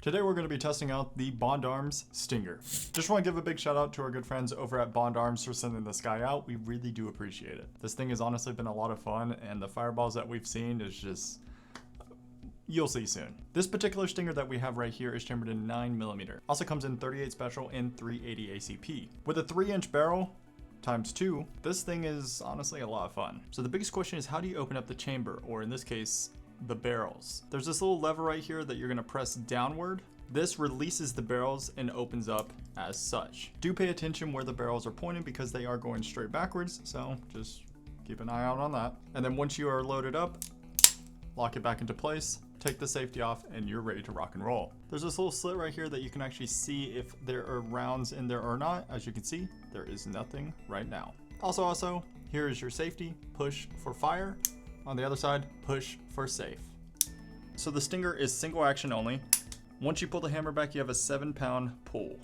Today we're going to be testing out the Bond Arms Stinger. Just want to give a big shout out to our good friends over at Bond Arms for sending this guy out. We really do appreciate it. This thing has honestly been a lot of fun, and the fireballs that we've seen is just, you'll see soon. This particular Stinger that we have right here is chambered in 9mm. Also comes in 38 special and 380 ACP. With a 3-inch barrel, times 2, this thing is honestly a lot of fun. So the biggest question is, how do you open up the chamber, or in this case, the barrels? There's this little lever right here that you're gonna press downward. This releases the barrels and opens up as such. Do pay attention where the barrels are pointing because they are going straight backwards, so just keep an eye out on that. And then once you are loaded up, lock it back into place, take the safety off, and you're ready to rock and roll. There's this little slit right here that you can actually see if there are rounds in there or not. As you can see, there is nothing right now. Also, here is your safety, push for fire. On the other side, push for safe. So the Stinger is single action only. Once you pull the hammer back, you have a 7-pound pull.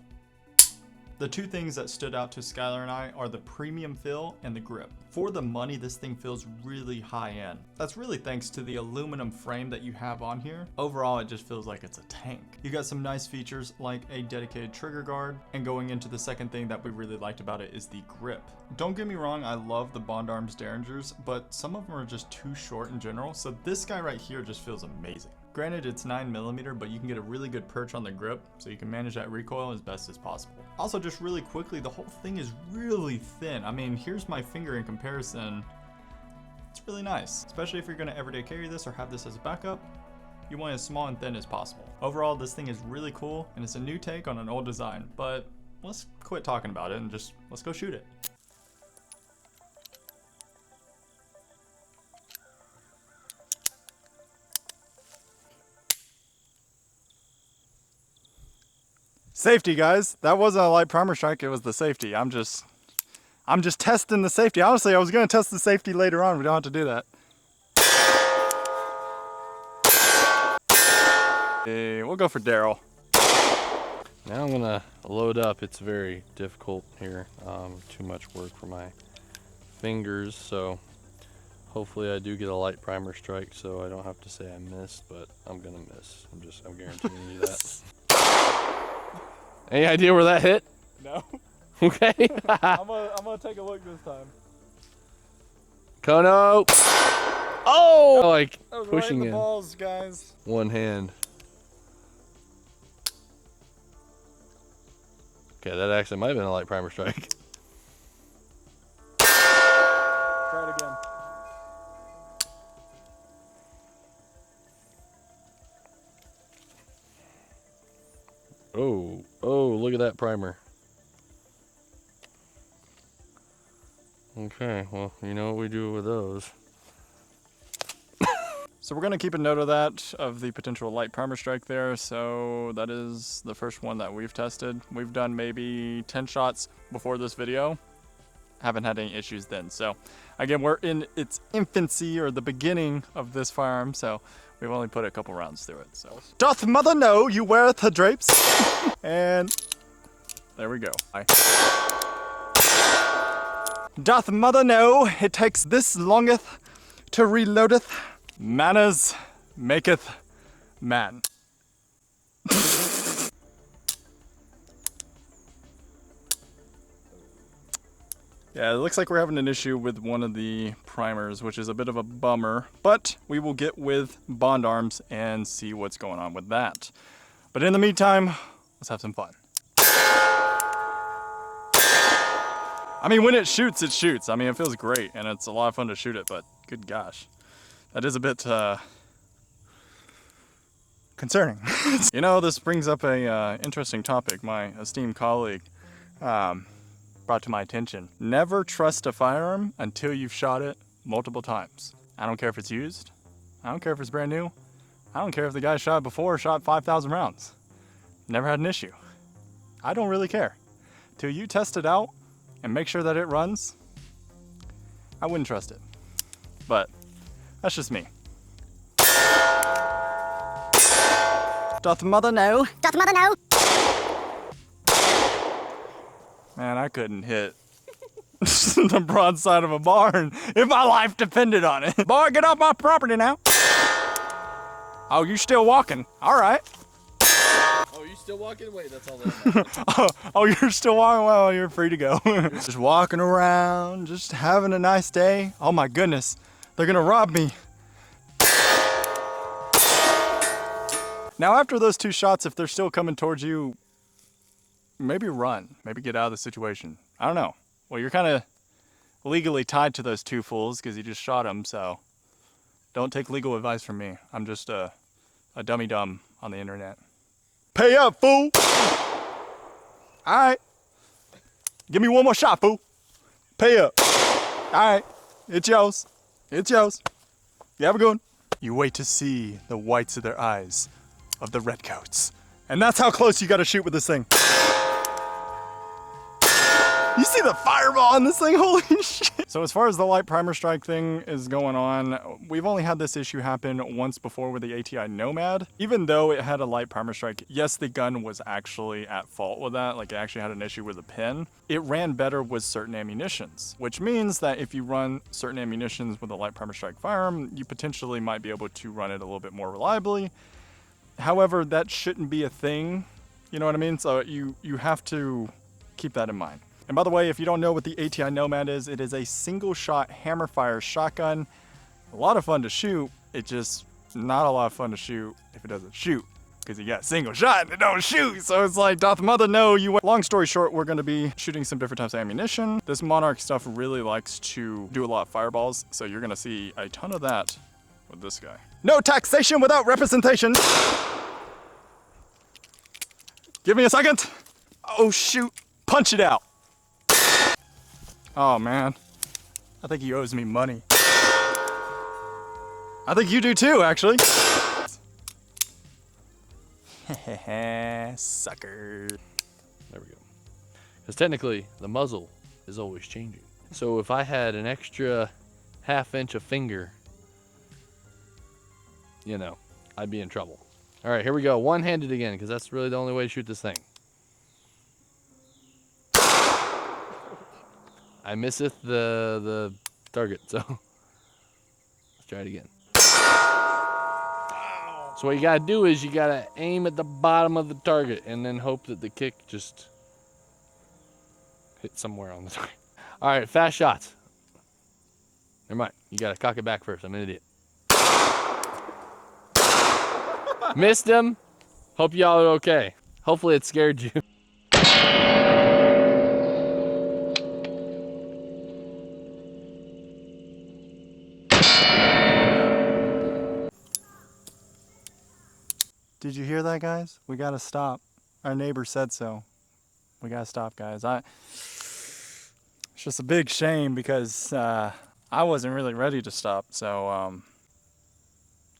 The two things that stood out to Skylar and I are the premium feel and the grip. For the money, this thing feels really high end. That's really thanks to the aluminum frame that you have on here. Overall, it just feels like it's a tank. You got some nice features like a dedicated trigger guard, and going into the second thing that we really liked about it is the grip. Don't get me wrong, I love the Bond Arms Derringers, but some of them are just too short in general, so this guy right here just feels amazing. Granted, it's 9mm, but you can get a really good perch on the grip, so you can manage that recoil as best as possible. Also, just really quickly, the whole thing is really thin. I mean, here's my finger in comparison. It's really nice, especially if you're gonna everyday carry this or have this as a backup. You want it as small and thin as possible. Overall, this thing is really cool, and it's a new take on an old design, but let's quit talking about it and just, let's go shoot it. Safety, guys. That wasn't a light primer strike, it was the safety. I'm just testing the safety. Honestly, I was gonna test the safety later on. We don't have to do that. Hey, we'll go for Daryl. Now I'm gonna load up. It's very difficult here. Too much work for my fingers, so hopefully I do get a light primer strike so I don't have to say I missed, but I'm gonna miss. I'm guaranteeing you that. Any idea where that hit? No. Okay. I'm gonna take a look this time. Kono. Oh! Like pushing right in the in. balls, guys. One hand. Okay, that actually might have been a light primer strike. Try it again. Oh, look at that primer. Okay, well, you know what we do with those. So we're gonna keep a note of that, of the potential light primer strike there. So that is the first one that we've tested. We've done maybe 10 shots before this video. Haven't had any issues then. So again, we're in its infancy, or the beginning of this firearm. So we've only put a couple rounds through it. So doth mother know you weareth her drapes? And there we go. Doth mother know it takes this longeth to reloadeth? Manners maketh man. Yeah, it looks like we're having an issue with one of the primers, which is a bit of a bummer, but we will get with Bond Arms and see what's going on with that. But in the meantime, let's have some fun. I mean, when it shoots, it shoots. I mean, it feels great, and it's a lot of fun to shoot it, but good gosh. That is a bit concerning. You know, this brings up a interesting topic my esteemed colleague brought to my attention. Never trust a firearm until you've shot it multiple times. I don't care if it's used. I don't care if it's brand new. I don't care if the guy shot before shot 5,000 rounds. Never had an issue. I don't really care. Till you test it out and make sure that it runs, I wouldn't trust it. But that's just me. Doth mother know? Doth mother know? Man, I couldn't hit the broadside of a barn if my life depended on it. Boy, get off my property now. Oh, you still walking? All right. Oh, you still walking? Wait, that's all that Oh, you're still walking? Well, you're free to go. Just walking around, just having a nice day. Oh my goodness, they're gonna rob me. Now after those 2 shots, if they're still coming towards you, maybe run, maybe get out of the situation. I don't know. Well, you're kind of legally tied to those 2 fools because you just shot them, so don't take legal advice from me. I'm just a dummy dumb on the internet. Pay up, fool! Alright. Give me 1 more shot, fool. Pay up. Alright. It's yours. It's yours. You have a good one. You wait to see the whites of their eyes of the redcoats. And that's how close you gotta shoot with this thing. You see the fireball on this thing? Holy shit. So as far as the light primer strike thing is going on, we've only had this issue happen once before with the ATI Nomad. Even though it had a light primer strike, yes, the gun was actually at fault with that. Like, it actually had an issue with the pin. It ran better with certain ammunitions, which means that if you run certain ammunitions with a light primer strike firearm, you potentially might be able to run it a little bit more reliably. However, that shouldn't be a thing. You know what I mean? So you have to keep that in mind. And by the way, if you don't know what the ATI Nomad is, it is a single shot hammer fire shotgun. A lot of fun to shoot. It's just not a lot of fun to shoot if it doesn't shoot, because you got single shot and it don't shoot. So it's like, doth mother know you. Long story short, we're going to be shooting some different types of ammunition. This Monarch stuff really likes to do a lot of fireballs. So you're going to see a ton of that with this guy. No taxation without representation. Give me a second. Oh shoot, punch it out. Oh man, I think he owes me money. I think you do too, actually. Sucker. There we go. Because technically, the muzzle is always changing. So if I had an extra ½ inch of finger, you know, I'd be in trouble. All right, here we go. One-handed again, because that's really the only way to shoot this thing. I misseth the target, so let's try it again. So what you gotta do is you gotta aim at the bottom of the target and then hope that the kick just hits somewhere on the target. All right, fast shots. Never mind, you gotta cock it back first. I'm an idiot. Missed him. Hope y'all are okay. Hopefully it scared you. Did you hear that, guys? We gotta stop. Our neighbor said so. We gotta stop, guys. It's just a big shame because I wasn't really ready to stop, so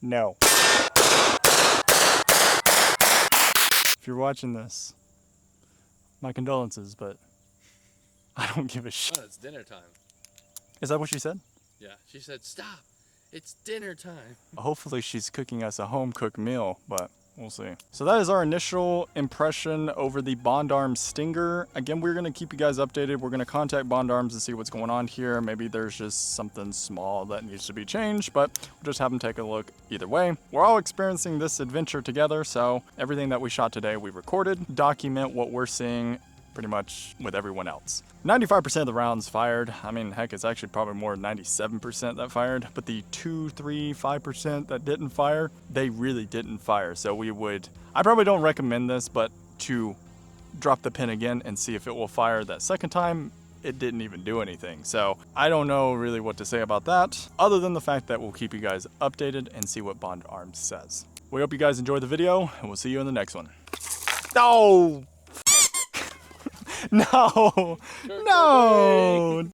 no. If you're watching this, my condolences, but I don't give a shit. Oh, it's dinner time. Is that what she said? Yeah, she said, stop. It's dinner time. Hopefully she's cooking us a home-cooked meal, but we'll see. So that is our initial impression over the Bond Arms Stinger. Again, we're gonna keep you guys updated. We're gonna contact Bond Arms to see what's going on here. Maybe there's just something small that needs to be changed, but we'll just have them take a look either way. We're all experiencing this adventure together, so everything that we shot today, we recorded, document what we're seeing pretty much with everyone else. 95% of the rounds fired. I mean, heck, it's actually probably more 97% that fired, but the 2, 3, 5% that didn't fire, they really didn't fire. So I probably don't recommend this, but to drop the pin again and see if it will fire that second time, it didn't even do anything. So I don't know really what to say about that, other than the fact that we'll keep you guys updated and see what Bond Arms says. We hope you guys enjoyed the video, and we'll see you in the next one. Oh! No! No!